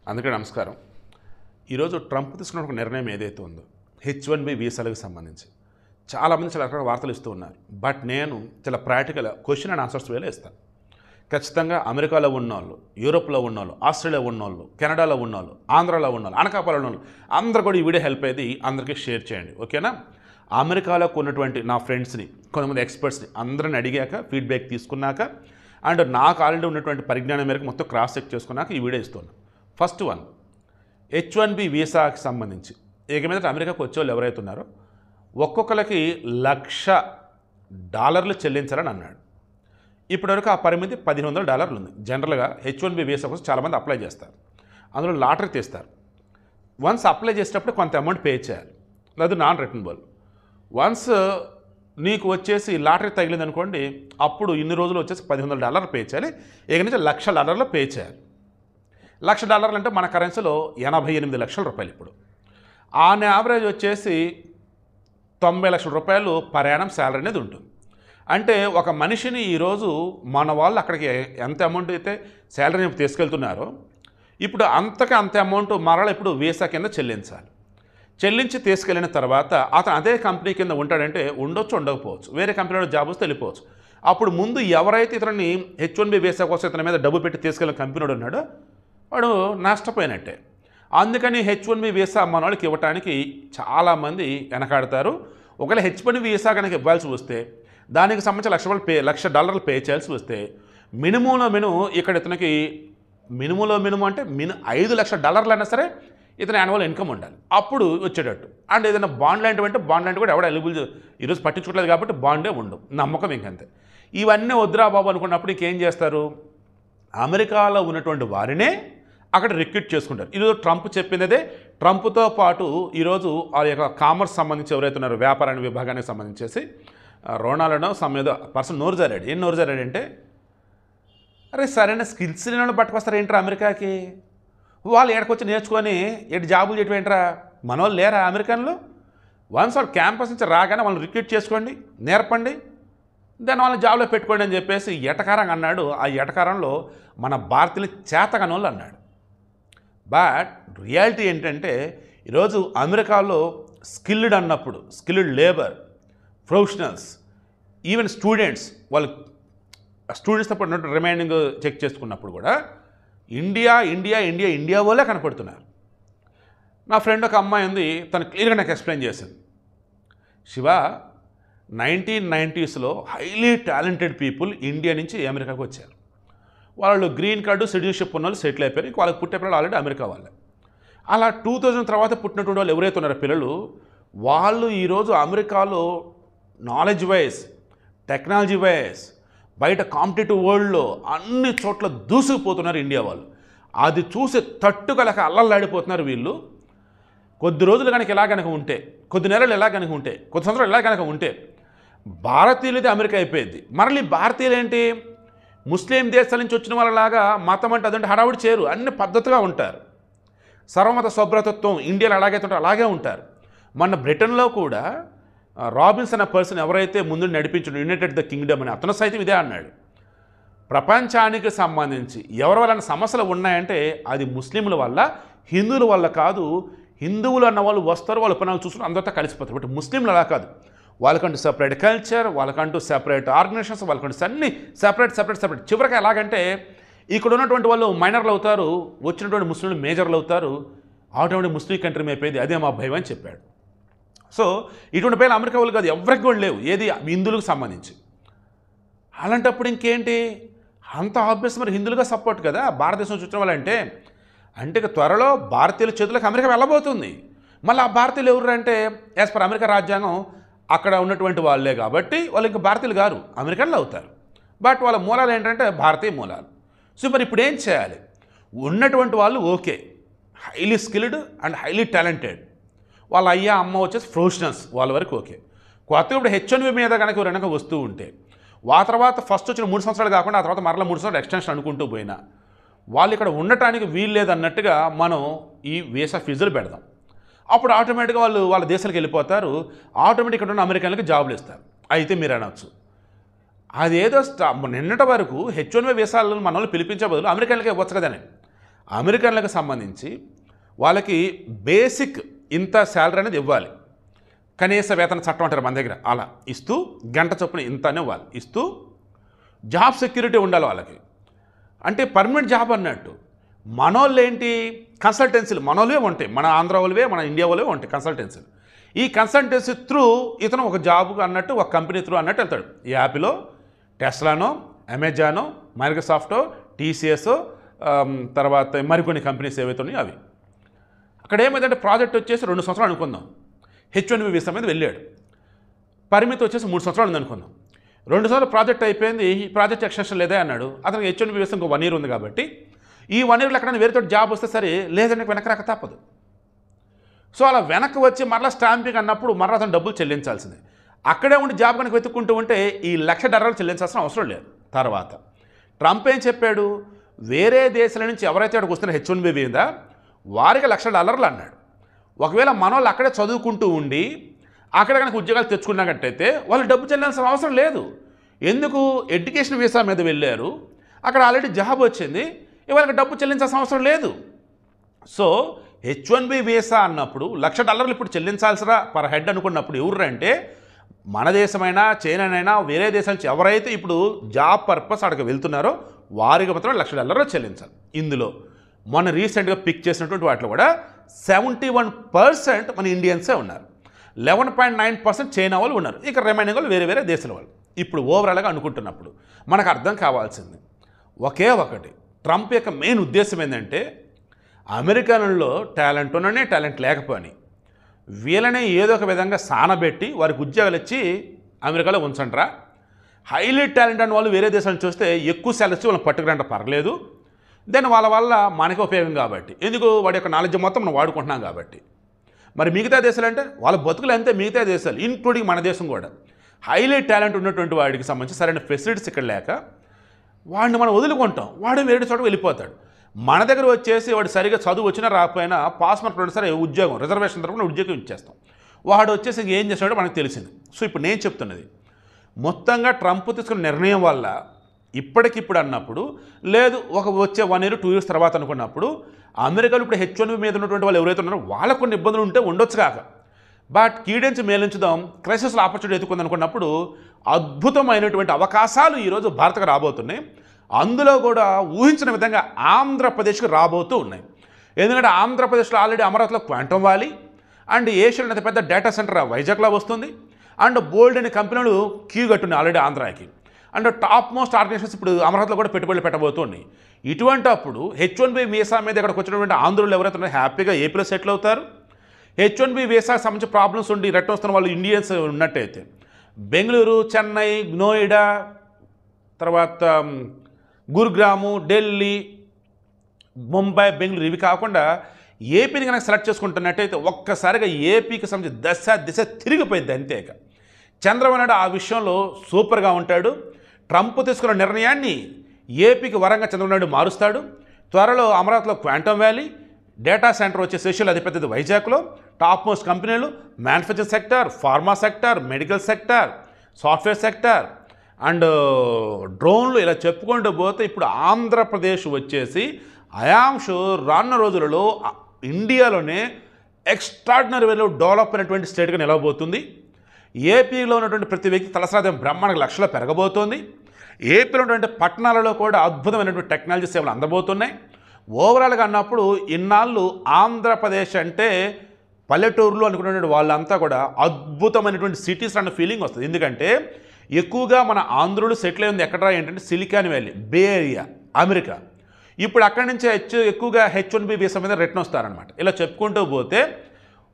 అందుకే నమస్కారం. ఈరోజు ట్రంప్ తీసుకున్న ఒక నిర్ణయం ఏదైతే ఉందో H1B వీసాలకు సంబంధించి చాలామంది చాలా రకాల వార్తలు ఇస్తూ ఉన్నారు. బట్ నేను చాలా ప్రాక్టికల్ క్వశ్చన్ అండ్ ఆన్సర్స్ వేలో ఇస్తాను. ఖచ్చితంగా అమెరికాలో ఉన్నోళ్ళు, యూరోప్లో ఉన్నోళ్ళు, ఆస్ట్రేలియా ఉన్నోళ్ళు, కెనడాలో ఉన్నోళ్ళు, ఆంధ్రాలో ఉన్నోళ్ళు, అనకాపల్లిలో ఉన్నోళ్ళు అందరూ కూడా ఈ వీడియో హెల్ప్ అయ్యేది అందరికీ షేర్ చేయండి, ఓకేనా? అమెరికాలో ఉన్నటువంటి నా ఫ్రెండ్స్ని, కొంతమంది ఎక్స్పర్ట్స్ని అందరిని అడిగాక ఫీడ్బ్యాక్ తీసుకున్నాక అండ్ నాకు ఆల్రెడీ ఉన్నటువంటి పరిజ్ఞానం మేరకు మొత్తం క్రాస్ చెక్ చేసుకున్నాక ఈ వీడియో ఇస్తున్నాను. ఫస్ట్ వన్, H1B వీసాకి సంబంధించి ఇక మీద అమెరికాకు వచ్చేవాళ్ళు ఎవరైతే ఉన్నారో ఒక్కొక్కరికి $1,00,000 చెల్లించాలని అన్నాడు. ఇప్పటివరకు ఆ పరిమితి $1,500 ఉంది. జనరల్గా H1B వీసా కోసం చాలామంది అప్లై చేస్తారు, అందులో లాటరీ తీస్తారు. వన్స్ అప్లై చేసేటప్పుడు కొంత అమౌంట్ పే చేయాలి, అది నాన్ రిటర్నబుల్. వన్స్ నీకు వచ్చేసి లాటరీ తగిలింది అనుకోండి, అప్పుడు ఇన్ని రోజులు వచ్చేసి $1,500 పే చేయాలి. ఇక నుంచి $1,00,000 పే చేయాలి. $1,00,000 అంటే మన కరెన్సీలో 88 లక్షల రూపాయలు. ఇప్పుడు ఆన్ యావరేజ్ వచ్చేసి 90 లక్షల రూపాయలు ప్రయాణం శాలరీ అనేది ఉంటుంది. అంటే ఒక మనిషిని ఈరోజు మన వాళ్ళు అక్కడికి ఎంత అమౌంట్ అయితే శాలరీని తీసుకెళ్తున్నారో ఇప్పుడు అంత అమౌంట్ మరల ఇప్పుడు వీసా కింద చెల్లించాలి. చెల్లించి తీసుకెళ్ళిన తర్వాత అతను అదే కంపెనీ కింద ఉంటాడంటే ఉండొచ్చు, ఉండకపోవచ్చు, వేరే కంపెనీలో జాబ్ వస్తే వెళ్ళిపోవచ్చు. అప్పుడు ముందు ఎవరైతే ఇతన్ని H1B వీసా కోసం ఇతని మీద డబ్బు పెట్టి తీసుకెళ్ళిన కంపెనీ ఉన్నాడో వాడు నష్టపోయినట్టే. అందుకని H1B వీసా మన వాళ్ళకి ఇవ్వటానికి చాలామంది వెనకాడతారు. ఒకవేళ H1B వీసా కనుక ఇవ్వాల్సి వస్తే దానికి సంబంధించి $1,00,000 పే చేయాల్సి వస్తే మినిమంలో ఇక్కడ ఇతనికి మినిమంలో అంటే $5 లక్షల అయినా సరే ఇతని యాన్యువల్ ఇన్కమ్ ఉండాలి, అప్పుడు వచ్చేటట్టు. అండ్ ఏదైనా బాండ్ లాంటివి కూడా ఎవడ ఎలిజిబుల్ ఈరోజు పట్టించుకోవట్లేదు కాబట్టి బాండే ఉండవు, నమ్మకం ఇంకంతే. ఇవన్నీ వద్దురా బాబు అనుకున్నప్పుడు ఇంకేం చేస్తారు, అమెరికాలో ఉన్నటువంటి వారినే అక్కడ రిక్రూట్ చేసుకుంటారు. ఈరోజు ట్రంప్ చెప్పిందే. ట్రంప్తో పాటు ఈరోజు ఆ యొక్క కామర్స్ సంబంధించి ఎవరైతే ఉన్నారో వ్యాపారాన్ని విభాగానికి సంబంధించేసి రోనాల్డో సమేదో పర్సన్ నోరు జారాడు. ఏం నోరు జారాడు అంటే, అరే సరైన స్కిల్స్ లేని వాళ్ళు పట్టుకొస్తారు ఏంట్రా అమెరికాకి, వాళ్ళు ఎక్కడికొచ్చి నేర్చుకొని ఎటు జాబులు చేయటం ఏంట్రా, మన వాళ్ళు లేరా అమెరికన్లు? వన్స్ వాళ్ళు క్యాంపస్ నుంచి రాగానే వాళ్ళని రిక్రూట్ చేసుకోండి, నేర్పండి, దాన్ని వాళ్ళని జాబ్లో పెట్టుకోండి అని చెప్పేసి ఎటకారంగా అన్నాడు. ఆ ఎటకారంలో మన భారతీయులు చేతగాని వాళ్ళు అన్నాడు. బట్ రియాలిటీ ఏంటంటే ఈరోజు అమెరికాలో స్కిల్డ్ అన్నప్పుడు skilled labour, professionals, even students, వాళ్ళు స్టూడెంట్స్తో పాటు రిమైనింగ్ చెక్ చేసుకున్నప్పుడు కూడా ఇండియా వాళ్ళే కనపడుతున్నారు. నా ఫ్రెండ్ ఒక అమ్మాయి ఉంది, తను క్లియర్గా నాకు ఎక్స్ప్లెయిన్ చేసింది. Shiva, 1990s highly talented people India నుంచి అమెరికాకు వచ్చారు. వాళ్ళు గ్రీన్ కార్డు సిటిజన్షిప్ ఉన్న వాళ్ళు సెటిల్ అయిపోయారు. వాళ్ళకి పుట్టే పిల్లలు ఆల్రెడీ అమెరికా వాళ్ళే. అలా 2000 తర్వాత పుట్టినటువంటి వాళ్ళు ఎవరైతే ఉన్నారో పిల్లలు, వాళ్ళు ఈరోజు అమెరికాలో నాలెడ్జ్ వైజ్, టెక్నాలజీ వైజ్, బయట కాంపిటేటివ్ వరల్డ్లో అన్ని చోట్ల దూసుకుపోతున్నారు ఇండియా వాళ్ళు. అది చూసి తట్టుకలక అల్లల్లాడిపోతున్నారు వీళ్ళు. కొద్ది రోజులు కనుక ఇలా కనుక ఉంటే, కొద్ది నెలలు ఎలా కనుక ఉంటే, కొద్ది సంవత్సరాలు ఎలా కనుక ఉంటే భారతీయులది అమెరికా అయిపోయింది. మరలి భారతీయులు ఏంటి, ముస్లిం దేశాల నుంచి వచ్చిన వాళ్ళలాగా మతం అంటే అదంటే హడావుడి చేయరు, అన్ని పద్ధతిగా ఉంటారు. సర్వమత సౌభ్రతత్వం ఇండియాలో ఎలాగైతే ఉంటారో అలాగే ఉంటారు. మొన్న బ్రిటన్లో కూడా రాబిన్స్ అనే పర్సన్ ఎవరైతే ముందు నడిపించాడు యునైటెడ్ ద కింగ్డమ్ అని, అతను సైతం ఇదే అన్నాడు. ప్రపంచానికి సంబంధించి ఎవరి వల్ల సమస్యలు ఉన్నాయంటే అది ముస్లింల వల్ల, హిందువుల వల్ల కాదు. హిందువులు అన్న వాళ్ళు వస్తారు, వాళ్ళ పనులు చూసుకుని అందరితో కలిసిపోతారు. బట్ ముస్లింలు అలా కాదు, వాళ్ళకంటూ సెపరేట్ కల్చర్, వాళ్ళకంటూ సెపరేట్ ఆర్గనైజేషన్స్, వాళ్ళకంటూ అన్నీ సెపరేట్. చివరికి ఎలాగంటే ఇక్కడ ఉన్నటువంటి వాళ్ళు మైనర్లు అవుతారు, వచ్చినటువంటి ముస్లింలు మేజర్లు అవుతారు, ఆటోమేటిక్ ముస్లిం కంట్రీ అయిపోయింది. అదే మా భయం అని చెప్పాడు. సో ఇటువంటి పేర్లు అమెరికా వాళ్ళు కాదు, ఎవరికి కూడా లేవు, ఏది హిందువులకు సంబంధించి. అలాంటప్పుడు ఇంకేంటి, అంత ఆబ్వియస్ మరి హిందువులుగా సపోర్ట్ కదా భారతదేశం చుట్టం వాళ్ళంటే. అంటే త్వరలో భారతీయుల చేతులకు అమెరికా వెళ్ళబోతుంది. మళ్ళీ ఆ భారతీయులు ఎవరు అంటే యాజ్ పర్ అమెరికా రాజ్యాంగం అక్కడ ఉన్నటువంటి వాళ్ళే కాబట్టి వాళ్ళు ఇంకా భారతీయులు గారు, అమెరికన్లు అవుతారు. బట్ వాళ్ళ మూలాలు ఏంటంటే భారతీయ మూలాలు. సో మరి ఇప్పుడు ఏం చేయాలి, ఉన్నటువంటి వాళ్ళు okay, highly skilled and highly talented, వాళ్ళ అయ్యా అమ్మ వచ్చేసి ప్రొఫెషనల్స్, వాళ్ళ వరకు ఓకే. కొత్తగా ఇప్పుడు H1B మీద కనుక ఎవరైనా వస్తూ ఉంటే ఆ తర్వాత ఫస్ట్ వచ్చిన 3 సంవత్సరాలు కాకుండా ఆ తర్వాత మరలా 3 సంవత్సరాలు ఎక్స్టెన్షన్ అనుకుంటూ పోయినా వాళ్ళు ఇక్కడ ఉండటానికి వీలు లేదన్నట్టుగా మనం ఈ వీసా ఫీజులు పెడదాం. అప్పుడు ఆటోమేటిక్గా వాళ్ళ దేశాలకు వెళ్ళిపోతారు, ఆటోమేటిక్ ఇక్కడ ఉన్న అమెరికన్లకు జాబులు ఇస్తారు. అయితే మీరు అనొచ్చు, అదేదో నిన్నటి వరకు H1B వీసాలను మన వాళ్ళు పిలిపించే బదులు అమెరికన్లకే ఇవ్వచ్చు కదని. అమెరికన్లకు సంబంధించి వాళ్ళకి బేసిక్ ఇంత శాలరీ అనేది ఇవ్వాలి. కనీస వేతన చట్టం అంటారు మన దగ్గర, అలా ఇస్తూ గంట చొప్పున ఇంత అని ఇవ్వాలి, ఇస్తూ జాబ్ సెక్యూరిటీ ఉండాలి వాళ్ళకి. అంటే పర్మనెంట్ జాబ్ అన్నట్టు. మనోళ్ళు ఏంటి, కన్సల్టెన్సీలు మనోళ్ళవే ఉంటాయి, మన ఆంధ్ర వాళ్ళవే మన ఇండియా వాళ్ళవే ఉంటాయి కన్సల్టెన్సీలు. ఈ కన్సల్టెన్సీ త్రూ ఇతను ఒక జాబ్ అన్నట్టు, ఒక కంపెనీ త్రూ అన్నట్టు వెళ్తాడు. ఈ యాపిలో టెస్లానో, అమెజానో, మైక్రోసాఫ్టో, టీసీఎస్ఓ, తర్వాత మరికొన్ని కంపెనీస్ ఏవైతే ఉన్నాయో అవి. అక్కడ ఏమైందంటే ప్రాజెక్ట్ వచ్చేసి 2 సంవత్సరాలు అనుకుందాం. H1B వీసా మీద వెళ్ళాడు. పరిమితి వచ్చేసి 3 సంవత్సరాలు ఉంది అనుకుందాం. 2 సంవత్సరాలు ప్రాజెక్ట్ అయిపోయింది, ఈ ప్రాజెక్ట్ ఎక్స్టెన్షన్ లేదా అన్నాడు. అతనికి H1B వీసా ఇంకో 1 ఇయర్ ఉంది కాబట్టి ఈ 1 ఇయర్లో ఎక్కడైనా వేరేతో జాబ్ వస్తే సరే, లేదంటే వెనక్కి రాక తప్పదు. సో అలా వెనక్కి వచ్చి మరలా స్టాంపింగ్ అన్నప్పుడు మరలా అతను డబ్బులు చెల్లించాల్సిందే. అక్కడే ఉండి జాబ్ కనుక వెతుక్కుంటూ ఉంటే ఈ $1,00,000 చెల్లించాల్సిన అవసరం లేదు. తర్వాత ట్రంప్ ఏం చెప్పాడు, వేరే దేశాల నుంచి ఎవరైతే అక్కడికి వస్తున్న H1B మీద వారికి $1,00,000 అన్నాడు. ఒకవేళ మనోళ్ళు అక్కడే చదువుకుంటూ ఉండి అక్కడ కనుక ఉద్యోగాలు తెచ్చుకున్నట్టయితే వాళ్ళు డబ్బు చెల్లించాల్సిన అవసరం లేదు. ఎందుకు, ఎడ్యుకేషన్ వీసా మీద వెళ్ళారు, అక్కడ ఆల్రెడీ జాబ్ వచ్చింది, ఇవాళ డబ్బు చెల్లించాల్సిన అవసరం లేదు. సో H1B వీసా అన్నప్పుడు $1,00,000 ఇప్పుడు చెల్లించాల్సిరా పర్ హెడ్ అనుకున్నప్పుడు ఎవరంటే మన దేశమైనా చైనానైనా వేరే దేశాల నుంచి ఎవరైతే ఇప్పుడు జాబ్ పర్పస్ అక్కడికి వెళ్తున్నారో వారికి మాత్రం $1,00,000 చెల్లించాలి. ఇందులో మొన్న రీసెంట్గా పిక్ చేసినటువంటి వాటిలో కూడా 71% మన ఇండియన్సే ఉన్నారు, 11.9% చైనా వాళ్ళు ఉన్నారు, ఇక రిమైనింగ్ వాళ్ళు వేరే వేరే దేశాల వాళ్ళు. ఇప్పుడు ఓవరాల్గా అనుకుంటున్నప్పుడు మనకు అర్థం కావాల్సింది ఒకే ఒకటి, ట్రంప్ యొక్క మెయిన్ ఉద్దేశం ఏంటంటే అమెరికన్లో టాలెంట్ ఉన్ననే టాలెంట్ లేకపోని వీళ్ళని ఏదో ఒక విధంగా సానబెట్టి వారికి ఉద్యోగాలు ఇచ్చి అమెరికాలో ఉంచండిరా, హైలీ టాలెంట్ అని వాళ్ళు వేరే దేశాలను చూస్తే ఎక్కువ శాలరీ వాళ్ళని పట్టుకురంటే పర్లేదు, దెన్ వాళ్ళ వల్ల మనకి ఉపయోగం కాబట్టి, ఎందుకు వాడి యొక్క నాలెడ్జ్ మొత్తం మనం వాడుకుంటున్నాం కాబట్టి. మరి మిగతా దేశాలు అంటే వాళ్ళ బతుకులు అంతే, మిగతా దేశాలు ఇంక్లూడింగ్ మన దేశం కూడా హైలీ టాలెంట్ ఉన్నటువంటి వాడికి సంబంధించి సరైన ఫెసిలిటీస్ ఇక్కడ లేక వాడిని మనం వదులుకుంటాం, వాడు వేరే చోట వెళ్ళిపోతాడు. మన దగ్గర వచ్చేసి వాడు సరిగా చదువు వచ్చినా రాకపోయినా పాస్ మార్క్ సరే ఉద్యోగం రిజర్వేషన్ తరపున ఉద్యోగం ఇచ్చేస్తాం, వాడు వచ్చేసి ఏం చేస్తాడో మనకు తెలిసింది. సో ఇప్పుడు నేను చెప్తున్నది మొత్తంగా ట్రంప్ తీసుకున్న నిర్ణయం వల్ల ఇప్పటికిప్పుడు అన్నప్పుడు లేదు, ఒక వచ్చే 1 ఇయర్ 2 ఇయర్స్ తర్వాత అనుకున్నప్పుడు అమెరికాలో ఇప్పుడు H1B మీద ఉన్నటువంటి వాళ్ళు ఎవరైతే ఉన్నారో వాళ్ళకు కొన్ని ఇబ్బందులు ఉంటే ఉండొచ్చు కాక, బట్ కీడించి మేలించుదాం, క్రైసిస్లో ఆపర్చునిటీ ఎత్తుకుంది అనుకున్నప్పుడు అద్భుతమైనటువంటి అవకాశాలు ఈరోజు భారత్కు రాబోతున్నాయి. అందులో కూడా ఊహించిన విధంగా ఆంధ్రప్రదేశ్కి రాబోతూ ఉన్నాయి. ఎందుకంటే ఆంధ్రప్రదేశ్లో ఆల్రెడీ అమరావతిలో క్వాంటమ్ వ్యాలీ అండ్ ఏషియాలో అతి పెద్ద డేటా సెంటర్ వైజాగ్లో వస్తుంది, అండ్ బోల్డ్ అనే కంపెనీలు క్యూ కట్టున్నాయి ఆల్రెడీ ఆంధ్రాకి, అండ్ టాప్ మోస్ట్ ఆర్గనైజేషన్స్ ఇప్పుడు అమరావతిలో కూడా పెట్టుబడులు పెట్టబోతున్నాయి. ఇటువంటి అప్పుడు H1B వీసా మీద ఇక్కడికి వచ్చినటువంటి ఆంధ్రులు ఎవరైతే ఉన్నారో హ్యాపీగా ఏపీలో సెటిల్ అవుతారు. H1B వీసాకి సంబంధించి ప్రాబ్లమ్స్ ఉండి రిటర్న్ వస్తున్న వాళ్ళు ఇండియన్స్ ఉన్నట్టయితే బెంగళూరు, చెన్నై, నోయిడా, తర్వాత గురుగ్రాము, ఢిల్లీ, ముంబై, బెంగళూరు ఇవి కాకుండా ఏపీని కనుక సెలెక్ట్ చేసుకుంటున్నట్టయితే ఒక్కసారిగా ఏపీకి సంబంధించి దిశ తిరిగిపోయింది. అంతేక చంద్రబాబు నాయుడు ఆ విషయంలో సూపర్గా ఉంటాడు. ట్రంప్ తీసుకున్న నిర్ణయాన్ని ఏపీకి వరంగా చంద్రబాబు నాయుడు మారుస్తాడు. త్వరలో అమరావతిలో క్వాంటమ్ వ్యాలీ డేటా సెంటర్ వచ్చే ఏషియాలో అతిపెద్దది వైజాగ్లో, టాప్ మోస్ట్ కంపెనీలు manufacturing sector, pharma sector, medical sector, software sector and డ్రోన్లు ఇలా చెప్పుకుంటూ పోతే ఇప్పుడు ఆంధ్రప్రదేశ్ వచ్చేసి అయాంషు రానున్న రోజులలో ఇండియాలోనే ఎక్స్ట్రాడినరీ వేలో డెవలప్ అయినటువంటి స్టేట్గా నిలవబోతుంది. ఏపీలో ఉన్నటువంటి ప్రతి వ్యక్తి తలసరాదం బ్రహ్మాండంగా లక్షల్లో పెరగబోతోంది. ఏపీలో ఉన్నటువంటి పట్టణాలలో కూడా అద్భుతమైనటువంటి టెక్నాలజీ సేవలు అందబోతున్నాయి. ఓవరాల్గా అన్నప్పుడు ఇన్నాళ్ళు ఆంధ్రప్రదేశ్ అంటే పల్లెటూరులో అనుకున్నటువంటి వాళ్ళంతా కూడా అద్భుతమైనటువంటి సిటీస్ అన్న ఫీలింగ్ వస్తుంది. ఎందుకంటే ఎక్కువగా మన ఆంధ్రులు సెటిల్ అయింది ఎక్కడ ఏంటంటే సిలికాన్ వ్యాలీ, బే ఏరియా, అమెరికా. ఇప్పుడు అక్కడి నుంచి ఎక్కువగా H1B వీసా మీద రిటర్న్ వస్తారనమాట. ఇలా చెప్పుకుంటూ పోతే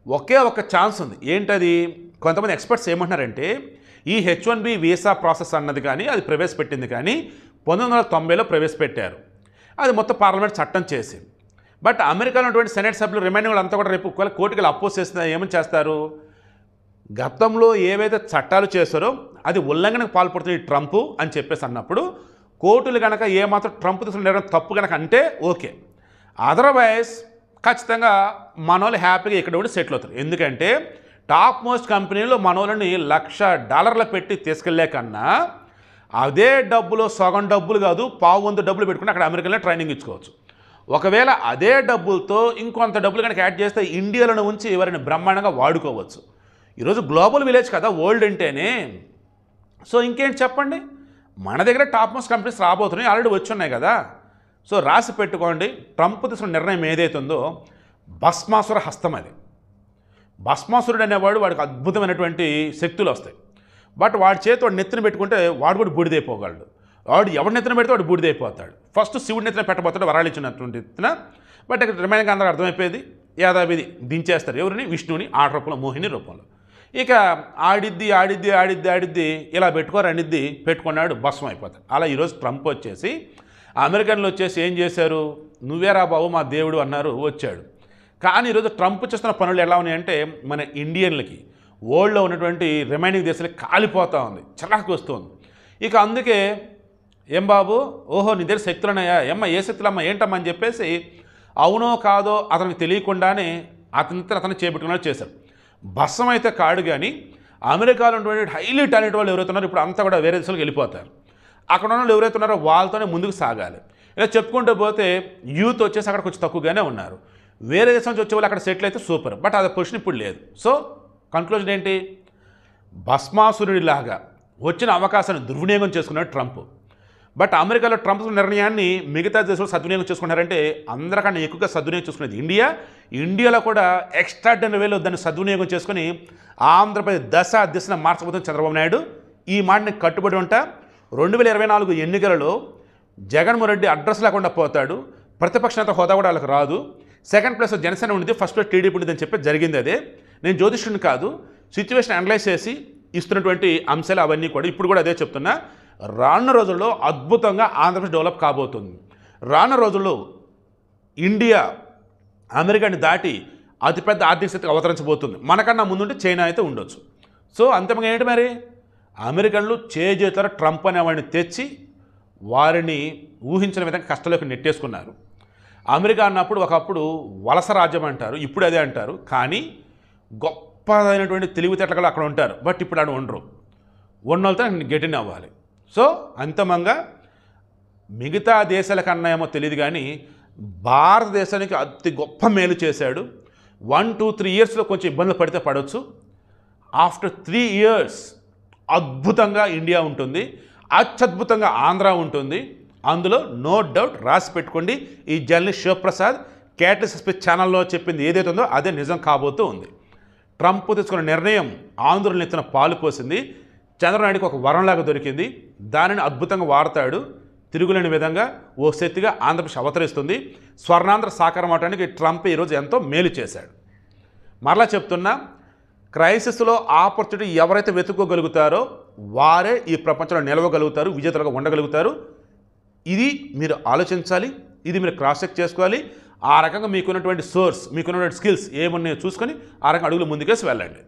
ఒకే ఒక ఛాన్స్ ఉంది. ఏంటది, కొంతమంది ఎక్స్పర్ట్స్ ఏమంటున్నారంటే ఈ H1B వీసా ప్రాసెస్ అన్నది కానీ అది ప్రవేశపెట్టింది కానీ 1990లో ప్రవేశపెట్టారు, అది మొత్తం పార్లమెంట్ చట్టం చేసి. బట్ అమెరికాలో ఉన్నటువంటి సెనేట్ సభ్యులు రిమైనింగ్ వాళ్ళంతా కూడా రేపు ఒకవేళ కోర్టుకి అపోజ్ చేస్తున్నా ఏమని చేస్తారు, గతంలో ఏవైతే చట్టాలు చేశారో అది ఉల్లంఘనకు పాల్పడుతుంది ట్రంప్ అని చెప్పేసి అన్నప్పుడు కోర్టులు కనుక ఏమాత్రం ట్రంప్ తీసుకున్న నిర్ణయం తప్పు కనుక అంటే ఓకే, అదర్వైజ్ ఖచ్చితంగా మనోళ్ళు హ్యాపీగా ఇక్కడ కూడా సెటిల్ అవుతారు. ఎందుకంటే టాప్ మోస్ట్ కంపెనీలో మనోళ్ళని $1,00,000 పెట్టి తీసుకెళ్లే కన్నా అదే డబ్బులో సగం డబ్బులు కాదు 1/4 డబ్బులు పెట్టుకుని అక్కడ అమెరికాలో ట్రైనింగ్ ఇచ్చుకోవచ్చు. ఒకవేళ అదే డబ్బులతో ఇంకొంత డబ్బులు కనుక యాడ్ చేస్తే ఇండియాలో ఉంచి ఎవరిని బ్రహ్మాండంగా వాడుకోవచ్చు. ఈరోజు గ్లోబల్ విలేజ్ కదా వరల్డ్ అంటేనే. సో ఇంకేంటి చెప్పండి, మన దగ్గర టాప్ మోస్ట్ కంపెనీస్ రాబోతున్నాయి, ఆల్రెడీ వచ్చి ఉన్నాయి కదా. సో రాసి పెట్టుకోండి, ట్రంప్ తీసుకున్న నిర్ణయం ఏదైతుందో భస్మాసుర హస్తం అది. భస్మాసురుడు అనేవాడు వాడికి అద్భుతమైనటువంటి శక్తులు వస్తాయి. బట్ వాడి చేతి వాడు నెత్తిన పెట్టుకుంటే వాడు కూడా బూడిదైపోగలడు. వాడు ఎవరి నెత్తిన పెడితే వాడు బూడిదైపోతాడు. ఫస్ట్ శివుడి నెత్తిన పెట్టబోతాడు వరాలు ఇచ్చినటువంటి ఎత్తున. బట్ ఇక్కడ రిమైనింగ్ అందరూ అర్థమైపోయేది, యాదావిధి దించేస్తారు ఎవరిని, విష్ణువుని ఆట రూపంలో, మోహిని రూపంలో. ఇక ఆడిద్ది ఆడిద్ది ఆడిద్ది ఆడిద్ది ఇలా పెట్టుకోరనిద్ది పెట్టుకున్నాడు, భస్మం అయిపోతాడు. అలా ఈరోజు ట్రంప్ వచ్చేసి అమెరికన్లు వచ్చేసి ఏం చేశారు, నువ్వేరా బాబు మా దేవుడు అన్నారు, వచ్చాడు. కానీ ఈరోజు ట్రంప్ చేస్తున్న పనులు ఎలా ఉన్నాయంటే మన ఇండియన్లకి, వరల్డ్లో ఉన్నటువంటి రిమైనింగ్ దేశాలకి కాలిపోతూ ఉంది, చిరాకు వస్తుంది. ఇక అందుకే ఏం బాబు, ఓహో నీ దగ్గర శక్తులు ఉన్నాయా, ఏమ్మా ఏ శక్తులమ్మా ఏంటమ్మా అని చెప్పేసి అవునో కాదో అతనికి తెలియకుండానే అతను చేపట్టుకున్నట్టు చేశారు. భస్సం అయితే కాడు, కానీ అమెరికాలో ఉన్నటువంటి హైలీ టాలెంట్ వాళ్ళు ఎవరైతున్నారో ఇప్పుడు అంతా కూడా వేరే దేశాలకు వెళ్ళిపోతారు. అక్కడ ఉన్న వాళ్ళు ఎవరైతే ఉన్నారో వాళ్ళతోనే ముందుకు సాగాలి. ఇలా చెప్పుకుంటూ పోతే యూత్ వచ్చేసి అక్కడ కొంచెం తక్కువగానే ఉన్నారు. వేరే దేశం నుంచి వచ్చే వాళ్ళు అక్కడ సెటిల్ అయితే సూపర్, బట్ అది పొజిషన్ ఇప్పుడు లేదు. సో కన్క్లూజన్ ఏంటి, భస్మాసురుడిలాగా వచ్చిన అవకాశాన్ని దుర్వినియోగం చేసుకున్నాడు ట్రంప్. బట్ అమెరికాలో ట్రంప్ నిర్ణయాన్ని మిగతా దేశాలు సద్వినియోగం చేసుకున్నారంటే అందరికన్నా ఎక్కువగా సద్వినియోగం చేసుకునేది ఇండియాలో కూడా ఎక్స్ట్రాడినరీ వేలో దాన్ని సద్వినియోగం చేసుకుని ఆంధ్రప్రదేశ్ దిశను మార్చబోతున్న చంద్రబాబు నాయుడు. ఈ మాటని కట్టుబడి ఉంటా 2024 ఎన్నికలలో జగన్మోహన్ రెడ్డి అడ్రస్ లేకుండా పోతాడు, ప్రతిపక్ష నేత హోదా కూడా వాళ్ళకి రాదు, సెకండ్ ప్లేస్లో జనసేన ఉండింది, ఫస్ట్ ప్లేస్ టీడీపీ ఉండింది అని చెప్పి జరిగింది. అదే నేను జ్యోతిష్యుని కాదు, సిచ్యువేషన్ అనలైజ్ చేసి ఇస్తున్నటువంటి అంశాలు అవన్నీ కూడా ఇప్పుడు కూడా అదే చెప్తున్నా. రానున్న రోజుల్లో అద్భుతంగా ఆంధ్రప్రదేశ్ డెవలప్ కాబోతుంది. రానున్న రోజుల్లో ఇండియా అమెరికాని దాటి అతిపెద్ద ఆర్థిక శక్తికి అవతరించబోతుంది. మనకన్నా ముందుంటే చైనా అయితే ఉండొచ్చు. సో అంతిమంగా ఏంటి మరి, అమెరికన్లు చేజేతారు ట్రంప్ అనేవాడిని తెచ్చి వారిని ఊహించిన విధంగా కష్టాలకు నెట్టేసుకున్నారు. అమెరికా అన్నప్పుడు ఒకప్పుడు వలస రాజ్యం అంటారు, ఇప్పుడు అదే అంటారు. కానీ గొప్పదైనటువంటి తెలివితేటలు అక్కడ ఉంటారు, బట్ ఇప్పుడు ఆడ ఉండరు. ఉన్నోళ్ళతో గెటిన్ అవ్వాలి. సో అంతిమంగా మిగతా దేశాల కన్నా ఏమో తెలియదు, కానీ భారతదేశానికి అతి గొప్ప మేలు చేశాడు. 1-2-3 ఇయర్స్లో కొంచెం ఇబ్బందులు పడితే పడవచ్చు. ఆఫ్టర్ 3 ఇయర్స్ అద్భుతంగా ఇండియా ఉంటుంది, అత్యద్భుతంగా ఆంధ్ర ఉంటుంది. అందులో నో డౌట్ రాసి పెట్టుకోండి. ఈ జర్నలిస్ట్ శివప్రసాద్ క్యాటలిస్ట్ స్పీచ్ ఛానల్లో చెప్పింది ఏదైతే ఉందో అదే నిజం కాబోతూ ఉంది. ట్రంప్ తీసుకున్న నిర్ణయం ఆంధ్రులను ఎత్తున పాలు పోసింది. చంద్రబాబునాయుడికి ఒక వరంలాగా దొరికింది, దానిని అద్భుతంగా వాడతాడు. తిరుగులేని విధంగా ఓ శక్తిగా ఆంధ్రప్రదేశ్ అవతరిస్తుంది. స్వర్ణాంధ్ర సాకారం అవడానికి ట్రంప్ ఈరోజు ఎంతో మేలు చేశాడు. మరలా చెప్తున్నా, క్రైసిస్లో ఆపర్చునిటీ ఎవరైతే వెతుక్కోగలుగుతారో వారే ఈ ప్రపంచంలో నిలవగలుగుతారు, విజేతలుగా ఉండగలుగుతారు. ఇది మీరు ఆలోచించాలి, ఇది మీరు క్రాస్ చెక్ చేసుకోవాలి. ఆ రకంగా మీకున్నటువంటి సోర్స్, మీకున్నటువంటి స్కిల్స్ ఏమున్నాయో చూసుకొని ఆ రకంగా అడుగులు ముందుకేసి వెళ్ళండి.